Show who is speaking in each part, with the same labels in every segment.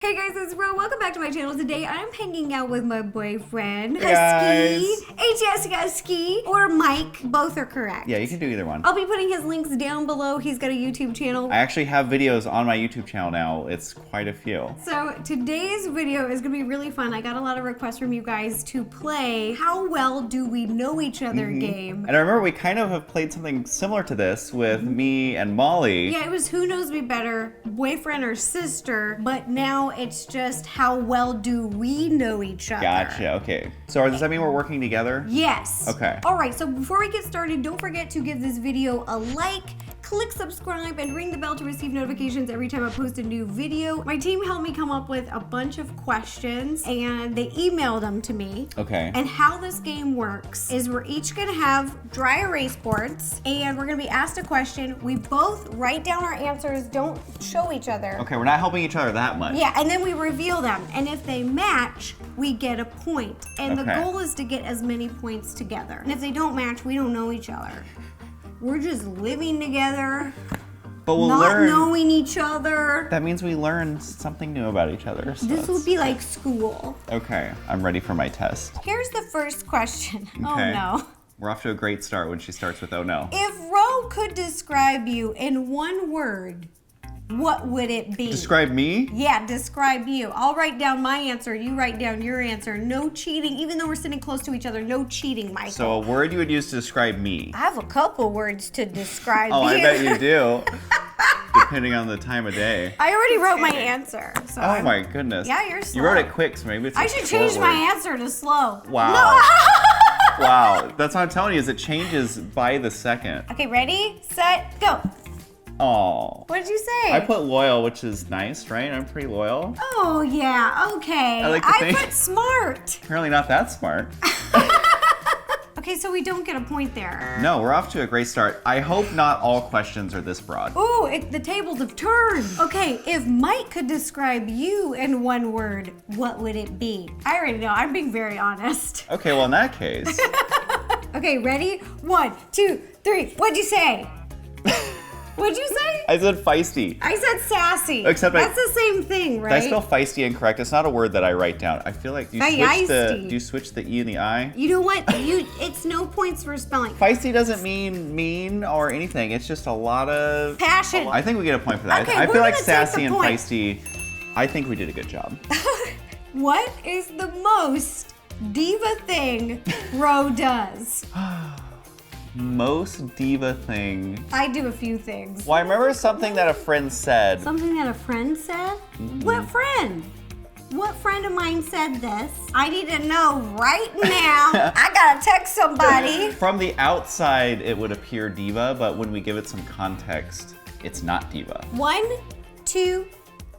Speaker 1: Hey guys, it's Ro. Welcome back to my channel. Today I'm hanging out with my boyfriend,
Speaker 2: Hey
Speaker 1: Husky, Husky, or Mike. Both are correct.
Speaker 2: Yeah, you can do either one.
Speaker 1: I'll be putting his links down below. He's got a YouTube channel.
Speaker 2: I actually have videos on my YouTube channel now. It's quite a few.
Speaker 1: So today's video is going to be really fun. I got a lot of requests from you guys to play How Well Do We Know Each Other game.
Speaker 2: And I remember we kind of have played something similar to this with me and Molly.
Speaker 1: Yeah, it was Who Knows Me Better, boyfriend or sister, but now it's just how well do we know each other.
Speaker 2: Gotcha, okay. So does that mean we're working together?
Speaker 1: Yes.
Speaker 2: Okay.
Speaker 1: All right, so before we get started, don't forget to give this video a like, click subscribe, and ring the bell to receive notifications every time I post a new video. My team helped me come up with a bunch of questions and they emailed them to me.
Speaker 2: Okay.
Speaker 1: And how this game works is we're each gonna have dry erase boards and we're gonna be asked a question. We both write down our answers, don't show each other.
Speaker 2: Okay, we're not helping each other that much.
Speaker 1: Yeah, and then we reveal them. And if they match, we get a point. And the
Speaker 2: Okay.
Speaker 1: goal is to get as many points together. And if they don't match, we don't know each other. We're just living together,
Speaker 2: But we'll
Speaker 1: not
Speaker 2: learn.
Speaker 1: knowing each other.
Speaker 2: That means we learn something new about each other. So
Speaker 1: This will
Speaker 2: that's-
Speaker 1: be like school.
Speaker 2: Okay, I'm ready for my test.
Speaker 1: Here's the first question. Oh
Speaker 2: Okay.
Speaker 1: no.
Speaker 2: We're off to a great start when she starts with oh no.
Speaker 1: If Ro could describe you in one word, what would it be?
Speaker 2: Describe me?
Speaker 1: Yeah, describe you. I'll write down my answer, you write down your answer. No cheating, even though we're sitting close to each other, no cheating, Michael.
Speaker 2: So a word you would use to describe me.
Speaker 1: I have a couple words to describe
Speaker 2: Oh,
Speaker 1: you.
Speaker 2: I bet you do. Depending on the time of day.
Speaker 1: I already wrote my answer. So
Speaker 2: Oh my goodness.
Speaker 1: Yeah, you're slow.
Speaker 2: You wrote it quick, so maybe it's a
Speaker 1: I should
Speaker 2: short
Speaker 1: change my
Speaker 2: word.
Speaker 1: answer to slow.
Speaker 2: Wow. Wow. That's what I'm telling you, is it changes by the second.
Speaker 1: Okay, ready, set, go.
Speaker 2: Oh.
Speaker 1: What did you say?
Speaker 2: I put loyal, which is nice, right? I'm pretty loyal.
Speaker 1: Oh yeah, okay.
Speaker 2: I like to think.
Speaker 1: put smart.
Speaker 2: Apparently not that smart.
Speaker 1: Okay, so we don't get a point there.
Speaker 2: No, we're off to a great start. I hope not all questions are this broad.
Speaker 1: Ooh, the tables have turned. Okay, if Mike could describe you in one word, what would it be? I already know, I'm being very honest.
Speaker 2: Okay, well in that case.
Speaker 1: Okay, ready? 1, 2, 3. What'd you say? What'd you say?
Speaker 2: I said feisty.
Speaker 1: I said sassy.
Speaker 2: Except
Speaker 1: that's the same thing, right?
Speaker 2: Did I spell feisty incorrect? It's not a word that I write down. I feel like, do you switch the E and the I?
Speaker 1: You know what? It's no points for spelling.
Speaker 2: Feisty doesn't mean mean or anything. It's just a lot of
Speaker 1: Passion.
Speaker 2: I think we get a point for that.
Speaker 1: Okay,
Speaker 2: I
Speaker 1: we're
Speaker 2: feel like
Speaker 1: gonna take the
Speaker 2: sassy and
Speaker 1: point.
Speaker 2: feisty. I think we did a good job.
Speaker 1: What is the most diva thing Ro does?
Speaker 2: Most diva thing.
Speaker 1: I do a few things.
Speaker 2: Well, I remember something that a friend said.
Speaker 1: Something that a friend said? What friend? What friend of mine said this? I need to know right now. I gotta text somebody.
Speaker 2: From the outside, it would appear diva, but when we give it some context, it's not diva.
Speaker 1: 1, 2,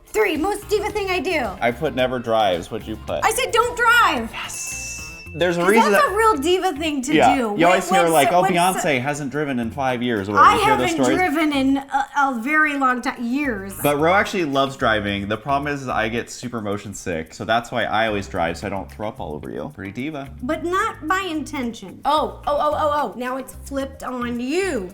Speaker 1: 3. Most diva thing I do.
Speaker 2: I put never drives. What'd you put?
Speaker 1: I said don't drive.
Speaker 2: Yes. There's a reason
Speaker 1: That's
Speaker 2: that.
Speaker 1: a real diva thing to
Speaker 2: Yeah,
Speaker 1: do.
Speaker 2: you always hear like, oh,
Speaker 1: when
Speaker 2: Beyonce hasn't driven in 5 years. Or
Speaker 1: I
Speaker 2: you hear those
Speaker 1: haven't
Speaker 2: stories.
Speaker 1: driven in a very long time, years.
Speaker 2: But Ro actually loves driving. The problem is I get super motion sick, so that's why I always drive, so I don't throw up all over you. Pretty diva.
Speaker 1: But not by intention. Oh. Now it's flipped on you.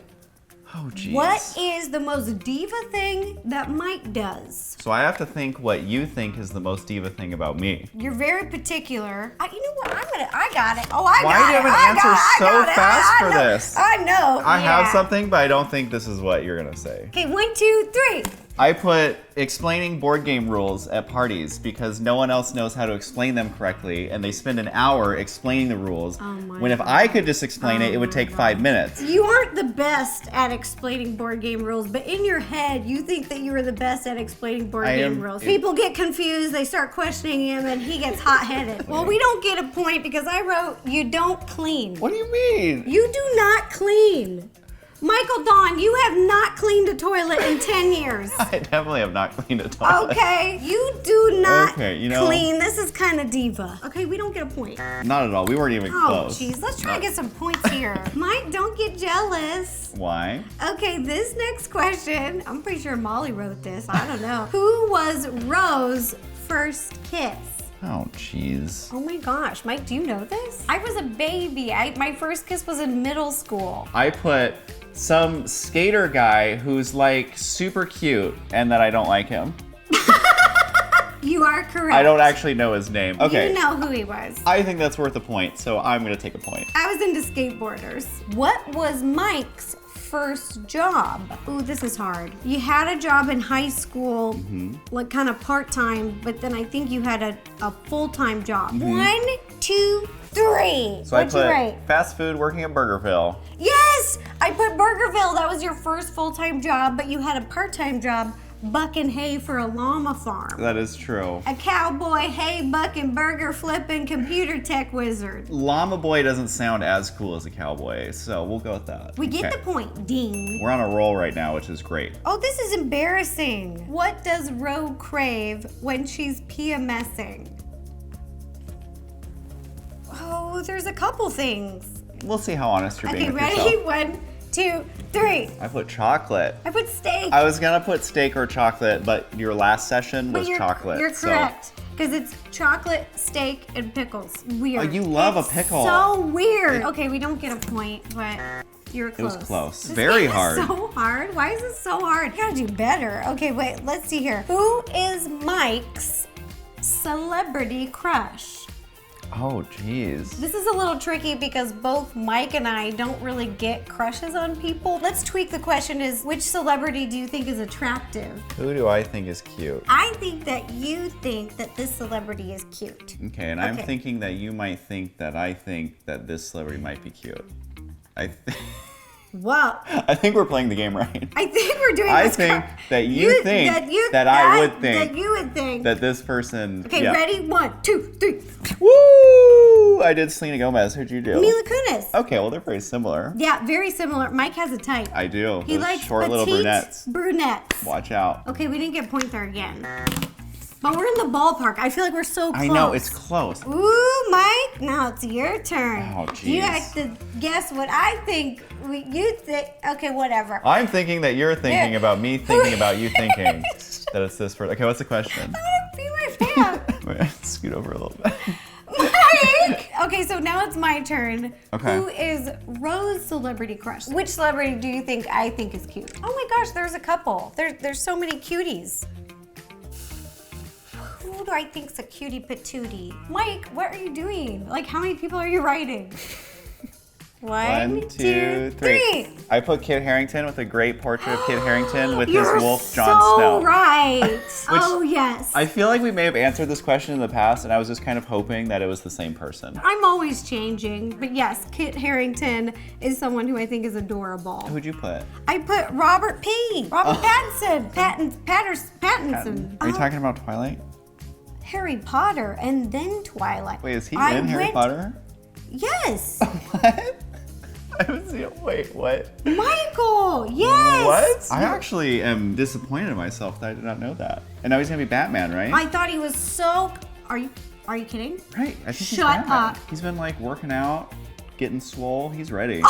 Speaker 2: Oh, jeez.
Speaker 1: What is the most diva thing that Mike does?
Speaker 2: So I have to think what you think is the most diva thing about me.
Speaker 1: You're very particular. You know what? I got it. Oh, I got it.
Speaker 2: Why do you have an answer so fast for
Speaker 1: know.
Speaker 2: this?
Speaker 1: I know.
Speaker 2: I have
Speaker 1: yeah.
Speaker 2: something, but I don't think this is what you're gonna say.
Speaker 1: Okay, 1, 2, 3.
Speaker 2: I put explaining board game rules at parties because no one else knows how to explain them correctly, and they spend an hour explaining the rules.
Speaker 1: Oh my
Speaker 2: when if I could just explain it would take 5 minutes.
Speaker 1: You aren't the best at explaining board game rules, but in your head, you think that you are the best at explaining board game rules. People get confused, they start questioning him, and he gets hot-headed. Well, we don't get a point because I wrote, you don't clean.
Speaker 2: What do you mean?
Speaker 1: You do not clean. Michael Dawn, you have not cleaned a toilet in 10 years.
Speaker 2: I definitely have not cleaned a toilet.
Speaker 1: Okay, you do not
Speaker 2: clean.
Speaker 1: This is kind of diva. Okay, we don't get a point.
Speaker 2: Not at all. We weren't even
Speaker 1: Oh,
Speaker 2: close.
Speaker 1: jeez, let's try to get some points here. Mike, don't get jealous.
Speaker 2: Why?
Speaker 1: Okay, this next question, I'm pretty sure Molly wrote this. I don't know. Who was Ro's first kiss?
Speaker 2: Oh, jeez.
Speaker 1: Oh my gosh, Mike, do you know this? I was a baby. My first kiss was in middle school.
Speaker 2: I put some skater guy who's like super cute and that I don't like him.
Speaker 1: You are correct.
Speaker 2: I don't actually know his name. Okay.
Speaker 1: You know who he was.
Speaker 2: I think that's worth a point, so I'm gonna take a point.
Speaker 1: I was into skateboarders. What was Mike's first job? Ooh, this is hard. You had a job in high school, like kind of part-time, but then I think you had a full-time job. 1, 2, 3.
Speaker 2: So
Speaker 1: What'd you
Speaker 2: I
Speaker 1: write?
Speaker 2: put fast food working at Burgerville.
Speaker 1: Yes! I put Burgerville. That was your first full-time job, but you had a part-time job bucking hay for a llama farm.
Speaker 2: That is true.
Speaker 1: A cowboy, hay bucking, burger flipping, computer tech wizard.
Speaker 2: Llama boy doesn't sound as cool as a cowboy, so we'll go with that.
Speaker 1: We get the point, Dean.
Speaker 2: We're on a roll right now, which is great.
Speaker 1: Oh, this is embarrassing. What does Ro crave when she's PMSing? Oh, there's a couple things.
Speaker 2: We'll see how honest you're being
Speaker 1: Okay,
Speaker 2: with
Speaker 1: ready?
Speaker 2: yourself.
Speaker 1: 1, 2, 3.
Speaker 2: I put chocolate.
Speaker 1: I put steak.
Speaker 2: I was gonna put steak or chocolate, but your last session was chocolate.
Speaker 1: You're correct. Because it's chocolate, steak, and pickles. Weird.
Speaker 2: Oh, you love
Speaker 1: It's
Speaker 2: a pickle.
Speaker 1: So weird. Okay, we don't get a point, but you're close.
Speaker 2: It was close.
Speaker 1: This
Speaker 2: Very
Speaker 1: game
Speaker 2: hard.
Speaker 1: Is so hard. Why is this so hard? You gotta do better. Okay, wait. Let's see here. Who is Mike's celebrity crush?
Speaker 2: Oh, jeez.
Speaker 1: This is a little tricky because both Mike and I don't really get crushes on people. Let's tweak the question is, which celebrity do you think is attractive?
Speaker 2: Who do I think is cute?
Speaker 1: I think that you think that this celebrity is cute.
Speaker 2: Okay, and I'm thinking that you might think that I think that this celebrity might be cute.
Speaker 1: Whoa.
Speaker 2: I think we're playing the game right.
Speaker 1: I think we're doing
Speaker 2: I
Speaker 1: this.
Speaker 2: think that you think that I would think
Speaker 1: that you would think
Speaker 2: that this person.
Speaker 1: Okay,
Speaker 2: yeah.
Speaker 1: ready? 1, 2, 3.
Speaker 2: Woo! I did Selena Gomez. Who'd you do?
Speaker 1: Mila Kunis.
Speaker 2: Okay, well they're very similar.
Speaker 1: Yeah, very similar. Mike has a type.
Speaker 2: I do.
Speaker 1: He
Speaker 2: Those
Speaker 1: likes
Speaker 2: short little brunettes.
Speaker 1: Brunettes.
Speaker 2: Watch out.
Speaker 1: Okay, we didn't get points there again. But we're in the ballpark. I feel like we're so close.
Speaker 2: I know, it's close.
Speaker 1: Ooh, Mike, now it's your turn.
Speaker 2: Oh, jeez.
Speaker 1: You have to guess what I think. You think. Okay, whatever.
Speaker 2: I'm thinking that you're thinking about me thinking about you thinking that it's this person. Okay, what's the question?
Speaker 1: I want to pee my pants.
Speaker 2: Wait, scoot over a little bit.
Speaker 1: Mike! Okay, so now it's my turn.
Speaker 2: Okay.
Speaker 1: Who is Rose's celebrity crush? Which celebrity do you think I think is cute? Oh my gosh, there's a couple. There's so many cuties. Who do I think's a cutie patootie? Mike, what are you doing? Like, how many people are you writing? 1, 2, 3.
Speaker 2: I put Kit Harington with a great portrait of Kit Harington with his
Speaker 1: You're
Speaker 2: wolf, Jon
Speaker 1: so
Speaker 2: Snow.
Speaker 1: right. Oh, yes.
Speaker 2: I feel like we may have answered this question in the past, and I was just kind of hoping that it was the same person.
Speaker 1: I'm always changing, but yes, Kit Harington is someone who I think is adorable.
Speaker 2: Who'd you put?
Speaker 1: I put Robert P. Robert Pattinson. Pattinson.
Speaker 2: Are you talking about Twilight?
Speaker 1: Harry Potter and then Twilight.
Speaker 2: Wait, is he in Harry Potter?
Speaker 1: Yes.
Speaker 2: What? I haven't seen it. Wait, what?
Speaker 1: Michael, yes.
Speaker 2: What? I actually am disappointed in myself that I did not know that. And now he's gonna be Batman, right?
Speaker 1: I thought he was so. Are you kidding?
Speaker 2: Right. I think he's
Speaker 1: Shut
Speaker 2: Batman.
Speaker 1: up.
Speaker 2: He's been like working out, getting swole. He's ready.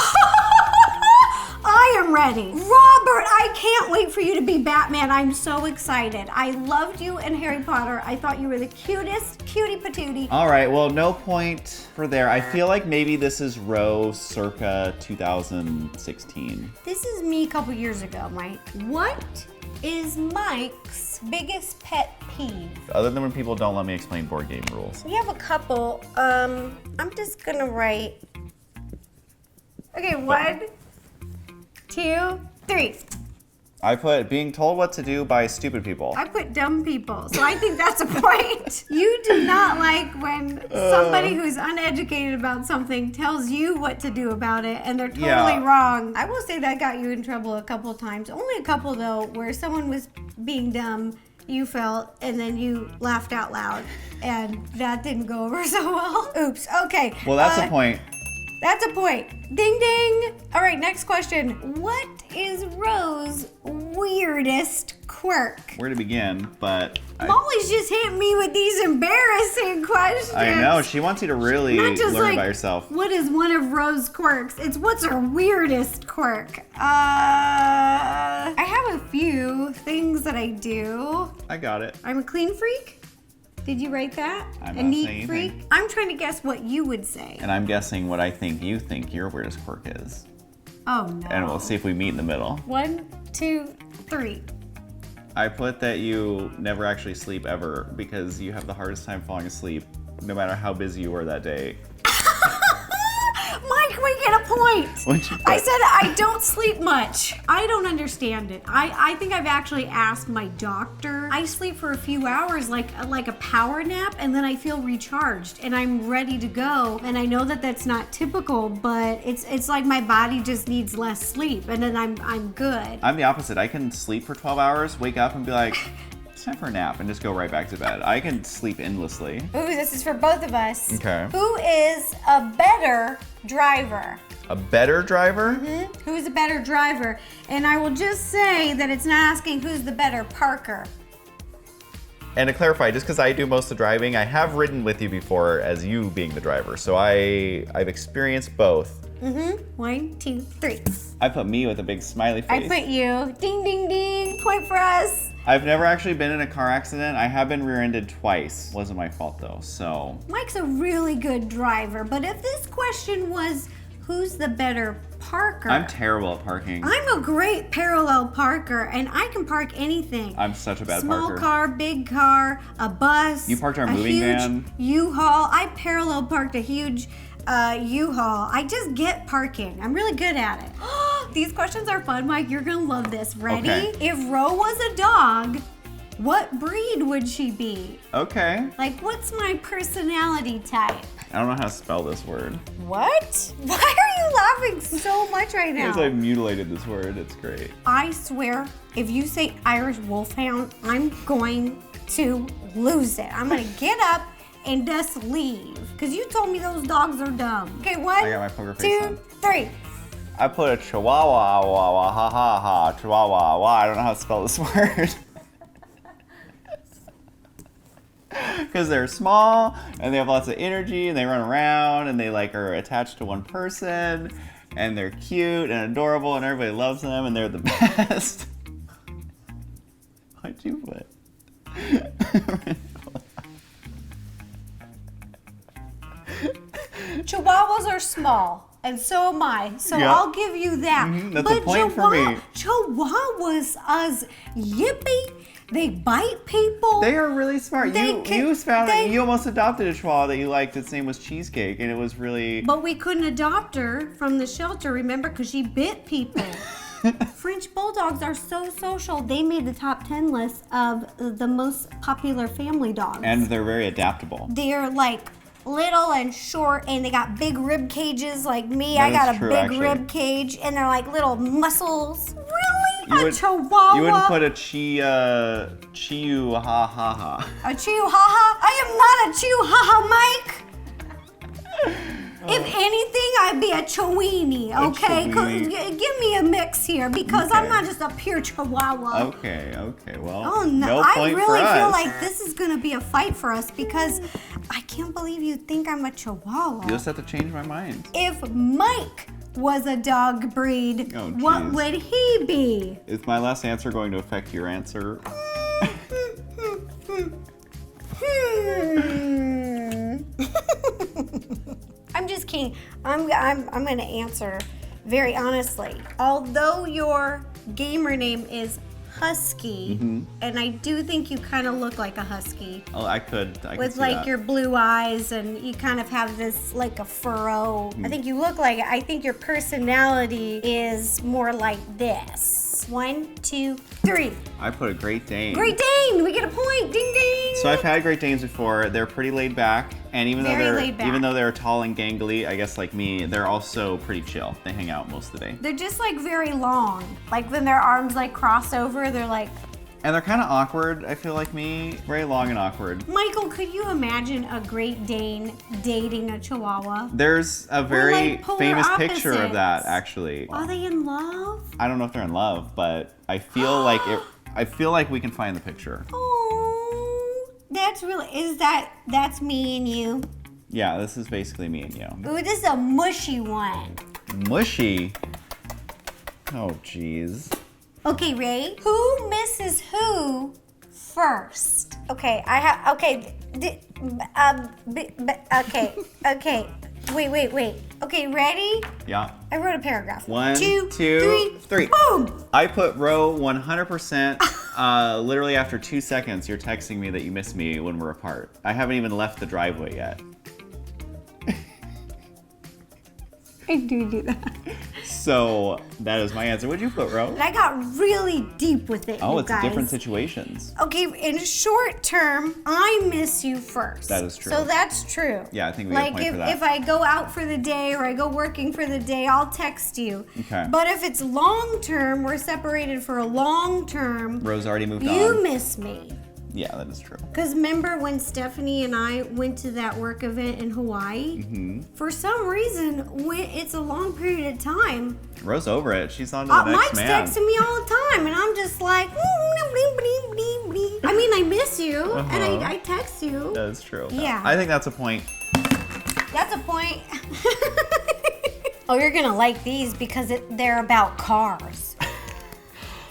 Speaker 1: I am ready. Robert, I can't wait for you to be Batman. I'm so excited. I loved you in Harry Potter. I thought you were the cutest cutie patootie.
Speaker 2: All right, well, no point for there. I feel like maybe this is Rose circa 2016.
Speaker 1: This is me a couple years ago, Mike. What is Mike's biggest pet peeve?
Speaker 2: Other than when people don't let me explain board game rules.
Speaker 1: We have a couple. I'm just gonna write. Okay, 1, 2, 3.
Speaker 2: I put being told what to do by stupid people.
Speaker 1: I put dumb people, so I think that's a point. You do not like when somebody who's uneducated about something tells you what to do about it and they're totally wrong. I will say that got you in trouble a couple of times. Only a couple though, where someone was being dumb, you felt, and then you laughed out loud. And that didn't go over so well. Oops, okay.
Speaker 2: Well, that's a point.
Speaker 1: That's a point. Ding ding. All right, next question. What is Rose's weirdest quirk?
Speaker 2: Where to begin, but
Speaker 1: Molly's just hit me with these embarrassing questions.
Speaker 2: I know, she wants you to really
Speaker 1: Not just
Speaker 2: learn
Speaker 1: like,
Speaker 2: about yourself.
Speaker 1: what is one of Rose's quirks? It's what's her weirdest quirk? I have a few things that I do.
Speaker 2: I got it.
Speaker 1: I'm a clean freak. Did you write that?
Speaker 2: I'm
Speaker 1: a
Speaker 2: not
Speaker 1: neat
Speaker 2: saying
Speaker 1: freak?
Speaker 2: anything.
Speaker 1: I'm trying to guess what you would say.
Speaker 2: And I'm guessing what I think you think your weirdest quirk is.
Speaker 1: Oh no.
Speaker 2: And we'll see if we meet in the middle.
Speaker 1: 1, 2, 3.
Speaker 2: I put that you never actually sleep ever because you have the hardest time falling asleep no matter how busy you were that day.
Speaker 1: Mike, we get a point.
Speaker 2: What'd you put?
Speaker 1: I said I don't sleep much. I don't understand it. I think I've actually asked my doctor. I sleep for a few hours like a power nap, and then I feel recharged and I'm ready to go. And I know that that's not typical, but it's like my body just needs less sleep, and then I'm good.
Speaker 2: I'm the opposite. I can sleep for 12 hours, wake up and be like, it's time for a nap, and just go right back to bed. I can sleep endlessly.
Speaker 1: Ooh, this is for both of us.
Speaker 2: Okay.
Speaker 1: Who is a better driver?
Speaker 2: A better driver?
Speaker 1: Who's a better driver? And I will just say that it's not asking who's the better parker.
Speaker 2: And to clarify, just because I do most of the driving, I have ridden with you before as you being the driver. So I've experienced both.
Speaker 1: 1, 2, 3.
Speaker 2: I put me with a big smiley face.
Speaker 1: I put you. Ding, ding, ding. Point for us.
Speaker 2: I've never actually been in a car accident. I have been rear-ended twice. Wasn't my fault though, so.
Speaker 1: Mike's a really good driver, but if this question was who's the better parker?
Speaker 2: I'm terrible at parking.
Speaker 1: I'm a great parallel parker, and I can park anything.
Speaker 2: I'm such a bad
Speaker 1: Small
Speaker 2: parker.
Speaker 1: car, big car, a bus.
Speaker 2: You parked our
Speaker 1: a
Speaker 2: moving
Speaker 1: huge
Speaker 2: van.
Speaker 1: U-Haul. I parallel parked a huge U-Haul. I just get parking. I'm really good at it. These questions are fun, Mike. You're gonna love this. Ready?
Speaker 2: Okay.
Speaker 1: If Ro was a dog, what breed would she be?
Speaker 2: Okay.
Speaker 1: Like, what's my personality type?
Speaker 2: I don't know how to spell this word.
Speaker 1: What? Why are you laughing so much right now?
Speaker 2: Because I mutilated this word. It's great.
Speaker 1: I swear, if you say Irish Wolfhound, I'm going to lose it. I'm gonna get up and just leave. Because you told me those dogs are dumb. Okay, 1,
Speaker 2: I got my poker face
Speaker 1: 2,
Speaker 2: on.
Speaker 1: 3.
Speaker 2: I put a chihuahua, wah, wah, ha, ha, ha, chihuahua, wah. I don't know how to spell this word. Because they're small and they have lots of energy and they run around and they like are attached to one person and they're cute and adorable and everybody loves them and they're the best. What'd you put?
Speaker 1: Chihuahuas are small, and so am I. So
Speaker 2: Yep.
Speaker 1: I'll give you that.
Speaker 2: That's a point for me.
Speaker 1: Chihuahuas, yippee. They bite people.
Speaker 2: They are really smart.
Speaker 1: They
Speaker 2: You found that you almost adopted a chihuahua that you liked. Its name was Cheesecake, and it was really.
Speaker 1: But we couldn't adopt her from the shelter, remember, because she bit people. French bulldogs are so social. They made the top 10 list of the most popular family dogs.
Speaker 2: And they're very adaptable.
Speaker 1: They're like little and short, and they got big rib cages like me.
Speaker 2: That
Speaker 1: I got
Speaker 2: is
Speaker 1: a
Speaker 2: true,
Speaker 1: big
Speaker 2: actually.
Speaker 1: rib cage, and they're like little muscles. Really? Chihuahua?
Speaker 2: You wouldn't put a chihuahua.
Speaker 1: A chihuahua? I am not a chihuahua, Mike. If anything, I'd be a chiweenie, okay? Give me a mix here, because I'm
Speaker 2: Okay.
Speaker 1: not just a pure chihuahua.
Speaker 2: Okay, well.
Speaker 1: Oh no,
Speaker 2: no
Speaker 1: I
Speaker 2: point
Speaker 1: really
Speaker 2: for
Speaker 1: feel
Speaker 2: us.
Speaker 1: like this is gonna be a fight for us, because I can't believe you think I'm a chihuahua.
Speaker 2: You just have to change my mind.
Speaker 1: If Mike was a dog breed,
Speaker 2: Oh,
Speaker 1: what
Speaker 2: geez.
Speaker 1: would he be?
Speaker 2: Is my last answer going to affect your answer?
Speaker 1: I'm just kidding. I'm gonna answer very honestly. Although your gamer name is Husky, and I do think you kind of look like a husky.
Speaker 2: Oh, I could
Speaker 1: With
Speaker 2: see
Speaker 1: like
Speaker 2: that.
Speaker 1: your blue eyes, and you kind of have this like a furrow. I think you look like it. I think your personality is more like this. 1, 2, 3.
Speaker 2: I put a Great Dane.
Speaker 1: Great Dane! We get a point! Ding ding!
Speaker 2: So I've had Great Danes before. They're pretty laid back, and even though they're tall and gangly, I guess like me, they're also pretty chill. They hang out most of the day.
Speaker 1: They're just like very long. Like when their arms like cross over, they're like.
Speaker 2: And they're kind of awkward, I feel like me. Very long and awkward.
Speaker 1: Michael, could you imagine a Great Dane dating a Chihuahua?
Speaker 2: There's a very
Speaker 1: like polar
Speaker 2: famous picture of
Speaker 1: opposites.
Speaker 2: that, actually.
Speaker 1: Are they in love?
Speaker 2: I don't know if they're in love, but I feel like I feel like we can find the picture.
Speaker 1: Oh, that's that's me and you.
Speaker 2: Yeah, this is basically me and you.
Speaker 1: Ooh, this is a mushy one.
Speaker 2: Mushy. Oh, jeez.
Speaker 1: Okay, Ray. Who misses who first? Okay, okay. Okay. Wait. Okay, ready?
Speaker 2: Yeah.
Speaker 1: I wrote a paragraph.
Speaker 2: 1,
Speaker 1: 2,
Speaker 2: 2, 3.
Speaker 1: Boom!
Speaker 2: I put row 100% Literally after 2 seconds, you're texting me that you miss me when we're apart. I haven't even left the driveway yet.
Speaker 1: I do that.
Speaker 2: So that is my answer. What'd you put, Rose?
Speaker 1: I got really deep with it,
Speaker 2: Oh,
Speaker 1: you
Speaker 2: it's
Speaker 1: guys.
Speaker 2: different situations.
Speaker 1: Okay, in short term, I miss you first.
Speaker 2: That is true.
Speaker 1: So that's true.
Speaker 2: Yeah, I think we get a point for that.
Speaker 1: If I go out for the day or I go working for the day, I'll text you.
Speaker 2: Okay.
Speaker 1: But if it's long term, we're separated for a long term.
Speaker 2: Rose already moved on.
Speaker 1: You miss me.
Speaker 2: Yeah, that is true.
Speaker 1: Because remember when Stephanie and I went to that work event in Hawaii?
Speaker 2: Mm-hmm.
Speaker 1: For some reason, when it's a long period of time.
Speaker 2: Rose over it. She's on to the next
Speaker 1: Mike's
Speaker 2: man.
Speaker 1: texting me all the time, and I'm just like, I mean, I miss you, and I text you.
Speaker 2: That is true.
Speaker 1: Yeah.
Speaker 2: I think that's a point.
Speaker 1: That's a point. Oh, you're gonna like these because they're about cars.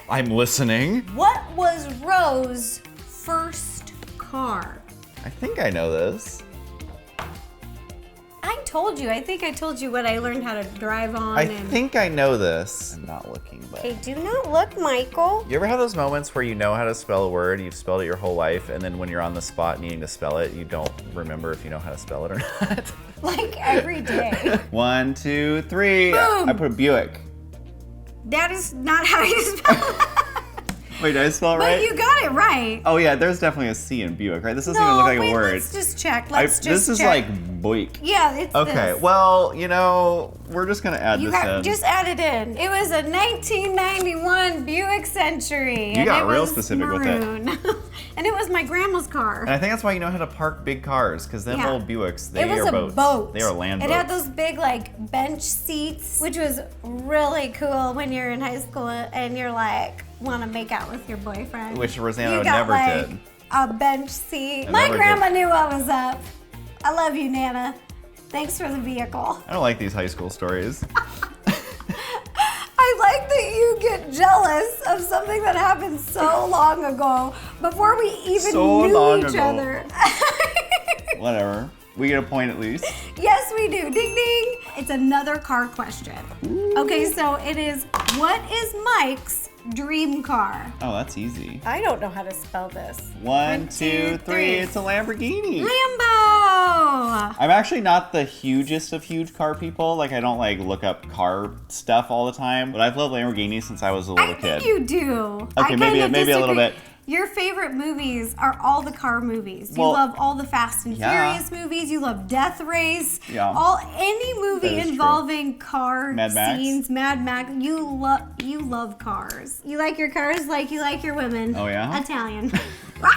Speaker 2: I'm listening.
Speaker 1: What was Rose's first car?
Speaker 2: I think I know this.
Speaker 1: I think I told you what I learned how to drive on.
Speaker 2: I think I know this. I'm not looking, but.
Speaker 1: Okay, do not look, Michael.
Speaker 2: You ever have those moments where you know how to spell a word, you've spelled it your whole life, and then when you're on the spot needing to spell it, you don't remember if you know how to spell it or not?
Speaker 1: Like every day.
Speaker 2: 1, 2, 3.
Speaker 1: Boom.
Speaker 2: I put Buick.
Speaker 1: That is not how you spell it.
Speaker 2: Wait, did I spell it
Speaker 1: But
Speaker 2: right?
Speaker 1: you got it right.
Speaker 2: Oh yeah, there's definitely a C in Buick, right? This doesn't even look like a word.
Speaker 1: Let's just check.
Speaker 2: This is like Buick.
Speaker 1: Yeah, it's
Speaker 2: Okay,
Speaker 1: this.
Speaker 2: well, you know, we're just gonna add
Speaker 1: You
Speaker 2: this in.
Speaker 1: just add it in. It was a 1991 Buick Century.
Speaker 2: You
Speaker 1: and
Speaker 2: got
Speaker 1: it
Speaker 2: real
Speaker 1: was
Speaker 2: specific with it.
Speaker 1: maroon. And it was my grandma's car.
Speaker 2: And I think that's why you know how to park big cars, because them
Speaker 1: Yeah.
Speaker 2: old Buicks, they
Speaker 1: It was
Speaker 2: are
Speaker 1: a
Speaker 2: boats.
Speaker 1: boat.
Speaker 2: They are land
Speaker 1: It
Speaker 2: boats.
Speaker 1: had those big like bench seats, which was really cool when you're in high school and you're like want to make out with your boyfriend.
Speaker 2: Which Rosanna
Speaker 1: you got,
Speaker 2: never
Speaker 1: like,
Speaker 2: did.
Speaker 1: A bench seat.
Speaker 2: I
Speaker 1: My
Speaker 2: never
Speaker 1: grandma knew what was up. I love you, Nana. Thanks for the vehicle.
Speaker 2: I don't like these high school stories.
Speaker 1: I like that you get jealous of something that happened so long ago before we even
Speaker 2: So
Speaker 1: knew
Speaker 2: long
Speaker 1: each
Speaker 2: ago.
Speaker 1: other.
Speaker 2: Whatever. We get a point at least.
Speaker 1: Yes, we do. Ding ding. It's another car question. Okay, so it is, what is Mike's dream car?
Speaker 2: Oh, that's easy.
Speaker 1: I don't know how to spell this.
Speaker 2: 1, 2, 3. It's a Lamborghini.
Speaker 1: Lambo!
Speaker 2: I'm actually not the hugest of huge car people. Like, I don't like look up car stuff all the time. But I've loved Lamborghinis since I was a little
Speaker 1: I
Speaker 2: kid.
Speaker 1: think you do.
Speaker 2: Okay,
Speaker 1: I
Speaker 2: maybe
Speaker 1: kinda
Speaker 2: a little
Speaker 1: disagree.
Speaker 2: bit.
Speaker 1: Your favorite movies are all the car movies. You
Speaker 2: Well,
Speaker 1: love all the Fast and
Speaker 2: yeah.
Speaker 1: Furious movies. You love Death Race.
Speaker 2: Yeah.
Speaker 1: Any movie
Speaker 2: That is true.
Speaker 1: involving car
Speaker 2: Mad Max?
Speaker 1: scenes. Mad Max. You love cars. You like your cars like you like your women.
Speaker 2: Oh, yeah?
Speaker 1: Italian. Wow!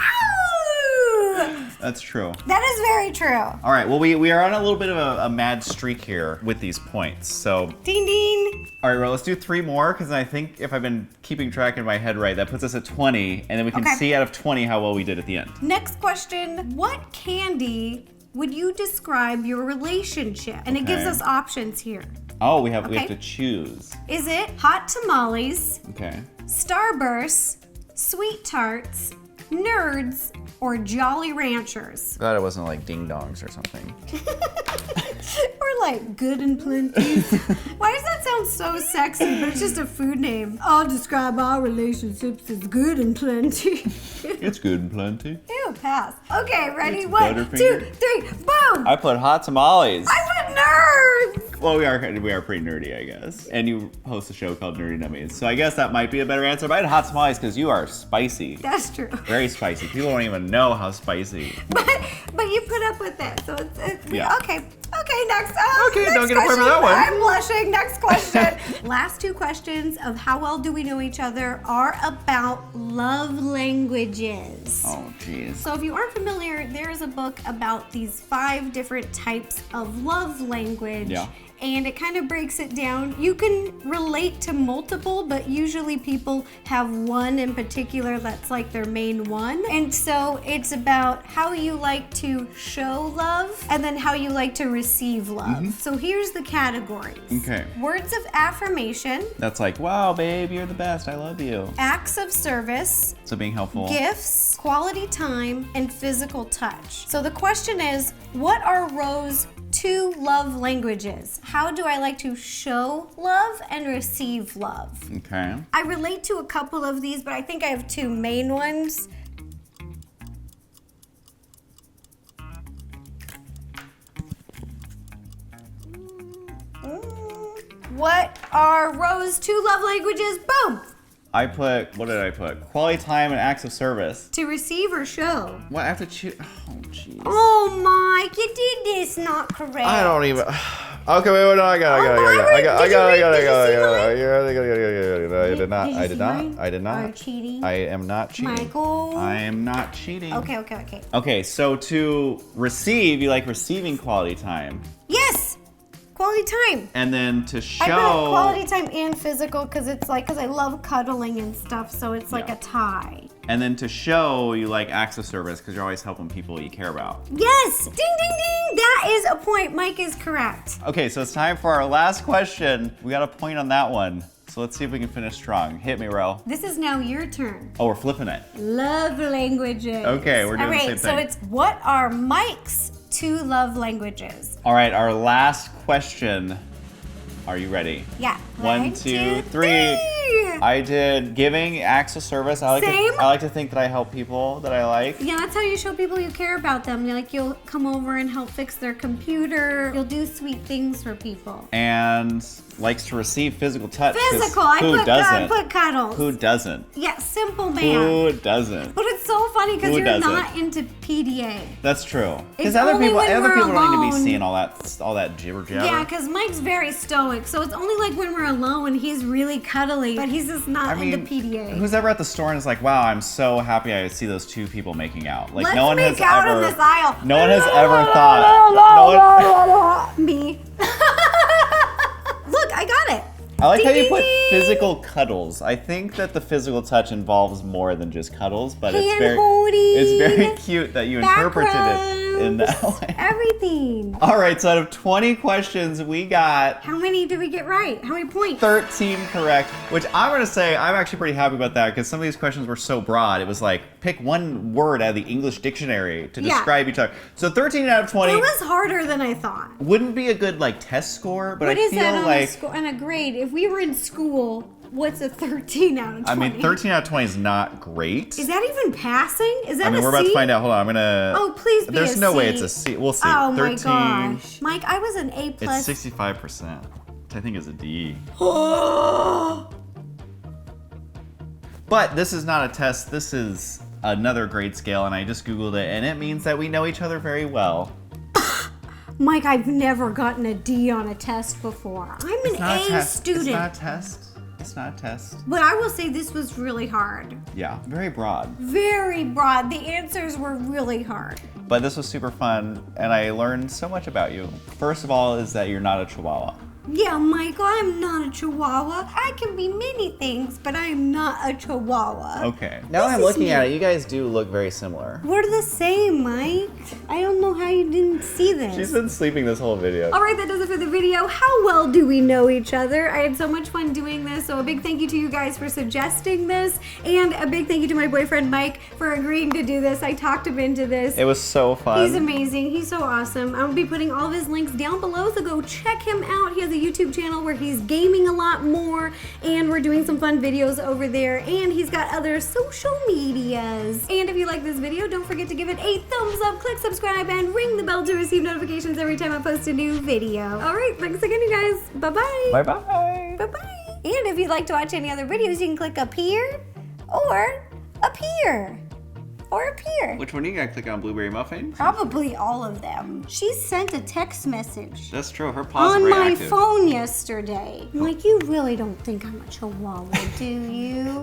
Speaker 2: That's true.
Speaker 1: That is very true.
Speaker 2: All right, well, we are on a little bit of a mad streak here with these points. So,
Speaker 1: Ding ding.
Speaker 2: all right, well, let's do 3 more, because I think if I've been keeping track in my head right, that puts us at 20, and then we can
Speaker 1: Okay.
Speaker 2: see out of 20 how well we did at the end.
Speaker 1: Next question. What candy would you describe your relationship? And it gives
Speaker 2: Okay.
Speaker 1: us options here.
Speaker 2: Oh, we have
Speaker 1: Okay.
Speaker 2: to choose.
Speaker 1: Is it hot tamales,
Speaker 2: Okay.
Speaker 1: Starbursts, sweet tarts, nerds, or Jolly Ranchers?
Speaker 2: Glad it wasn't like ding dongs or something.
Speaker 1: Or like good and plenty. Why does that sound so sexy, but it's just a food name? I'll describe our relationships as good and plenty.
Speaker 2: It's good and plenty.
Speaker 1: Ew, pass. Okay, ready?
Speaker 2: It's
Speaker 1: 1, 2,
Speaker 2: Butterfinger.
Speaker 1: 3, boom!
Speaker 2: I put hot tamales.
Speaker 1: I put nerds!
Speaker 2: Well, we are pretty nerdy, I guess. And you host a show called Nerdy Nummies, so I guess that might be a better answer. But I had hot tamales because you are spicy.
Speaker 1: That's true.
Speaker 2: Very spicy. People don't even know how spicy.
Speaker 1: But you put up with it, so it's
Speaker 2: Yeah.
Speaker 1: okay. Okay, next.
Speaker 2: Okay,
Speaker 1: next
Speaker 2: don't get a point for
Speaker 1: question.
Speaker 2: that one.
Speaker 1: I'm blushing. Next question. Last 2 questions of how well do we know each other are about love languages.
Speaker 2: Oh, jeez.
Speaker 1: So if you aren't familiar, there is a book about these 5 different types of love language.
Speaker 2: Yeah.
Speaker 1: And it kind of breaks it down. You can relate to multiple, but usually people have one in particular that's like their main one. And so it's about how you like to show love and then how you like to receive love. So here's the categories.
Speaker 2: Okay.
Speaker 1: Words of affirmation,
Speaker 2: That's like, wow, babe, you're the best. I love you.
Speaker 1: acts of service,
Speaker 2: So being helpful.
Speaker 1: gifts, quality time, and physical touch. So the question is, what are Rose's 2 love languages? How do I like to show love and receive love?
Speaker 2: Okay.
Speaker 1: I relate to a couple of these, but I think I have 2 main ones. What are Rose's 2 love languages? Boom!
Speaker 2: What did I put? Quality time and acts of service.
Speaker 1: To receive or show?
Speaker 2: What, I have to choose? Oh, jeez.
Speaker 1: Oh, Mike, you did this not correct.
Speaker 2: I don't even. Okay, wait, no, I got it. I did not.
Speaker 1: Are you cheating?
Speaker 2: I am not cheating.
Speaker 1: Michael?
Speaker 2: I am not cheating.
Speaker 1: Okay.
Speaker 2: Okay, so to receive, you like receiving quality time.
Speaker 1: Yes! Quality time.
Speaker 2: And then to show.
Speaker 1: I put quality time and physical because I love cuddling and stuff, so it's like a tie.
Speaker 2: And then to show, you like acts of service because you're always helping people you care about.
Speaker 1: Yes! Ding, ding, ding! That is a point. Mike is correct.
Speaker 2: Okay, so it's time for our last question. We got a point on that one. So let's see if we can finish strong. Hit me, Ro.
Speaker 1: This is now your turn.
Speaker 2: Oh, we're flipping it.
Speaker 1: Love languages.
Speaker 2: Okay, we're doing the same thing.
Speaker 1: So it's, what are Mike's 2 love languages?
Speaker 2: All right, our last question. Are you ready?
Speaker 1: Yeah.
Speaker 2: 1, 2, 3. I did giving, acts of service. I like to think that I help people that I like.
Speaker 1: Yeah, that's how you show people you care about them. You'll come over and help fix their computer. You'll do sweet things for people.
Speaker 2: And likes to receive physical touch.
Speaker 1: Physical. I put cuddles.
Speaker 2: Who doesn't?
Speaker 1: Yeah, simple man.
Speaker 2: Who doesn't?
Speaker 1: But it's so funny because you're not into PDA.
Speaker 2: That's true.
Speaker 1: Because
Speaker 2: other people don't need to be seeing all that jibber jabber.
Speaker 1: Yeah, because Mike's very stoic, so it's only like when we're alone he's really cuddly, but he's just not into PDA.
Speaker 2: Who's ever at the store and is like, wow, I'm so happy I see those 2 people making out. Like
Speaker 1: Let's
Speaker 2: no one
Speaker 1: make
Speaker 2: has
Speaker 1: out
Speaker 2: ever.
Speaker 1: in this aisle.
Speaker 2: No one has ever thought.
Speaker 1: Me. Look, I got it.
Speaker 2: I like how you put physical cuddles. I think that the physical touch involves more than just cuddles, but it's very cute that you interpreted it in that way.
Speaker 1: Everything.
Speaker 2: All right, so out of 20 questions, we got...
Speaker 1: How many did we get right? How many points?
Speaker 2: 13 correct, which I'm going to say I'm actually pretty happy about that because some of these questions were so broad. It was like, pick one word out of the English dictionary to describe each other. So 13 out of 20.
Speaker 1: It was harder than I thought.
Speaker 2: Wouldn't be a good test score, but
Speaker 1: what
Speaker 2: I
Speaker 1: is
Speaker 2: feel
Speaker 1: that
Speaker 2: like...
Speaker 1: on a grade? If we were in school, what's a 13 out of 20?
Speaker 2: I mean, 13 out of 20 is not great.
Speaker 1: Is that even passing? Is that a C?
Speaker 2: we're about to find out. Hold on, I'm gonna...
Speaker 1: Oh, please be
Speaker 2: There's
Speaker 1: a
Speaker 2: no
Speaker 1: C.
Speaker 2: way it's a C. We'll see.
Speaker 1: Oh
Speaker 2: 13.
Speaker 1: my gosh. Mike, I was an A+.
Speaker 2: It's 65%, which I think is a D. But this is not a test. This is another grade scale, and I just Googled it, and it means that we know each other very well.
Speaker 1: Mike, I've never gotten a D on a test before. I'm an A student.
Speaker 2: It's not a test. It's not a test.
Speaker 1: But I will say this was really hard.
Speaker 2: Yeah, very broad.
Speaker 1: Very broad. The answers were really hard.
Speaker 2: But this was super fun, and I learned so much about you. First of all is that you're not a Chihuahua.
Speaker 1: Yeah, Michael, I'm not a Chihuahua. I can be many things, but I am not a Chihuahua.
Speaker 2: Okay. Now I'm looking at it, you guys do look very similar.
Speaker 1: We're the same, Mike. I don't know how you didn't see this.
Speaker 2: She's been sleeping this whole video.
Speaker 1: All right, that does it for the video. How well do we know each other? I had so much fun doing this, so a big thank you to you guys for suggesting this, and a big thank you to my boyfriend, Mike, for agreeing to do this. I talked him into this.
Speaker 2: It was so fun.
Speaker 1: He's amazing. He's so awesome. I will be putting all of his links down below, so go check him out. He has a YouTube channel where he's gaming a lot more, and we're doing some fun videos over there, and he's got other social medias. And if you like this video, don't forget to give it a thumbs up, click subscribe, and ring the bell to receive notifications every time I post a new video. All right, thanks again, you guys. Bye-bye.
Speaker 2: Bye-bye.
Speaker 1: Bye-bye. And if you'd like to watch any other videos, you can click up here, or up here, or up here.
Speaker 2: Which one are you gonna click on? Blueberry muffin?
Speaker 1: Probably all of them. She sent a text message.
Speaker 2: That's true. Her paws are
Speaker 1: on
Speaker 2: very
Speaker 1: my
Speaker 2: active.
Speaker 1: phone yesterday. I'm like, you really don't think I'm a Chihuahua, do you?